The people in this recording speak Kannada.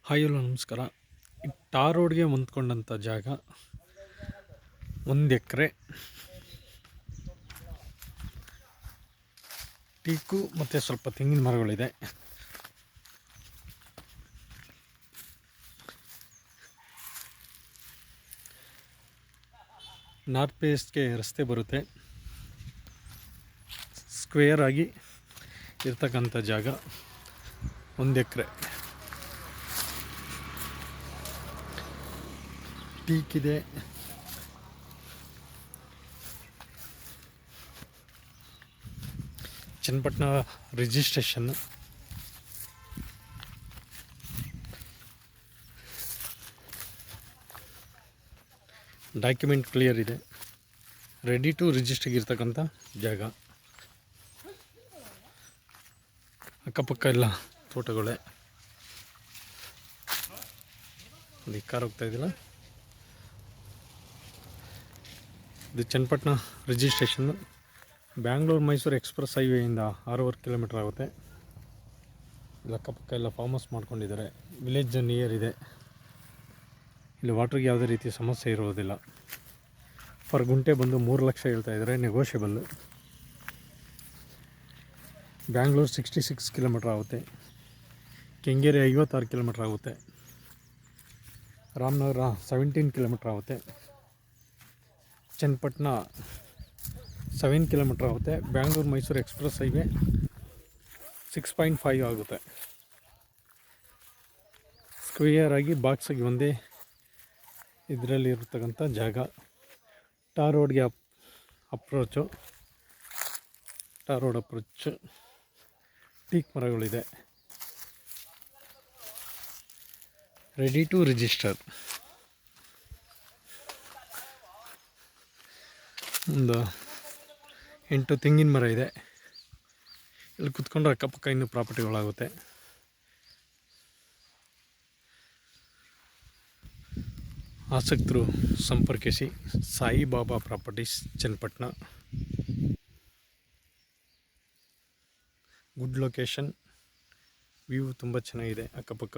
ಹಾಯ್ ಹಲೋ ನಮಸ್ಕಾರ. ಈ ಟಾರ್ ರೋಡ್ಗೆ ಹೊಂದ್ಕೊಂಡಂಥ ಜಾಗ 1 ಎಕರೆ. ಟೀಕು ಮತ್ತು ಸ್ವಲ್ಪ ತೆಂಗಿನ ಮರಗಳಿದೆ. ನಾರ್ತ್ ವೆಸ್ಟ್ಗೆ ರಸ್ತೆ ಬರುತ್ತೆ. ಸ್ಕ್ವೇರ್ ಆಗಿ ಇರ್ತಕ್ಕಂಥ ಜಾಗ 1 ಎಕರೆ. ಟೀಕ್ ಇದೆ, ಚನ್ನಪಟ್ಟಣ ರಿಜಿಸ್ಟ್ರೇಷನ್. ಡಾಕ್ಯುಮೆಂಟ್ ಕ್ಲಿಯರ್ ಇದೆ, ರೆಡಿ ಟು ರಿಜಿಸ್ಟರ್ಗೆ ಇರ್ತಕ್ಕಂಥ ಜಾಗ. ಅಕ್ಕಪಕ್ಕ ಎಲ್ಲ ತೋಟಗಳೇ. ಅಲ್ಲಿ ಕಾರ್ ಹೋಗ್ತಾ ಇದ್ದಿಲ್ಲ, ಇದು ಚನ್ನಪಟ್ಟಣ ರಿಜಿಸ್ಟ್ರೇಷನ್. ಬ್ಯಾಂಗ್ಳೂರು ಮೈಸೂರು ಎಕ್ಸ್ಪ್ರೆಸ್ ಹೈವೇಯಿಂದ 6.5 ಕಿಲೋಮೀಟ್ರ್ ಆಗುತ್ತೆ. ಇಲ್ಲಿ ಅಕ್ಕಪಕ್ಕ ಎಲ್ಲ ಫಾರ್ಮ್ ಹೌಸ್ ಮಾಡ್ಕೊಂಡಿದ್ದಾರೆ. ವಿಲೇಜ್ ನಿಯರ್ ಇದೆ. ಇಲ್ಲಿ ವಾಟ್ರಿಗೆ ಯಾವುದೇ ರೀತಿಯ ಸಮಸ್ಯೆ ಇರುವುದಿಲ್ಲ. ಪರ್ ಗುಂಟೆ ಬಂದು 3 ಲಕ್ಷ ಹೇಳ್ತಾಯಿದ್ದಾರೆ, ನೆಗೋಷಿಯಬಲ್. ಬ್ಯಾಂಗ್ಳೂರು 66 ಕಿಲೋಮೀಟ್ರ್ ಆಗುತ್ತೆ. ಕೆಂಗೇರಿ 56 ಕಿಲೋಮೀಟ್ರ್ ಆಗುತ್ತೆ. ರಾಮನಗರ 17 ಕಿಲೋಮೀಟ್ರ್ ಆಗುತ್ತೆ. ಚನ್ನಪಟ್ಟಣ 7 ಕಿಲೋಮೀಟ್ರ್ ಆಗುತ್ತೆ. ಬ್ಯಾಂಗ್ಳೂರು ಮೈಸೂರು ಎಕ್ಸ್ಪ್ರೆಸ್ ಹೈವೇ 6.5 ಆಗುತ್ತೆ. ಸ್ಕ್ವೇಯರ್ ಆಗಿ ಬಾಕ್ಸಾಗಿ ಒಂದೇ ಇದರಲ್ಲಿ ಇರತಕ್ಕಂಥ ಜಾಗ. ಟಾರ್ ರೋಡ್ಗೆ approach, tar road approach. Teak ಮರಗಳಿದೆ, ರೆಡಿ ಟು ರಿಜಿಸ್ಟರ್. ಒಂದು 8 ತೆಂಗಿನ ಮರ ಇದೆ. ಇಲ್ಲಿ ಕುತ್ಕೊಂಡ್ರೆ ಅಕ್ಕಪಕ್ಕ ಇನ್ನೂ ಪ್ರಾಪರ್ಟಿಗಳಾಗುತ್ತೆ. ಆಸಕ್ತರು ಸಂಪರ್ಕಿಸಿ. Saibaba properties, Channapatna. Good location, view ತುಂಬ ಚೆನ್ನಾಗಿದೆ ಅಕ್ಕಪಕ್ಕ.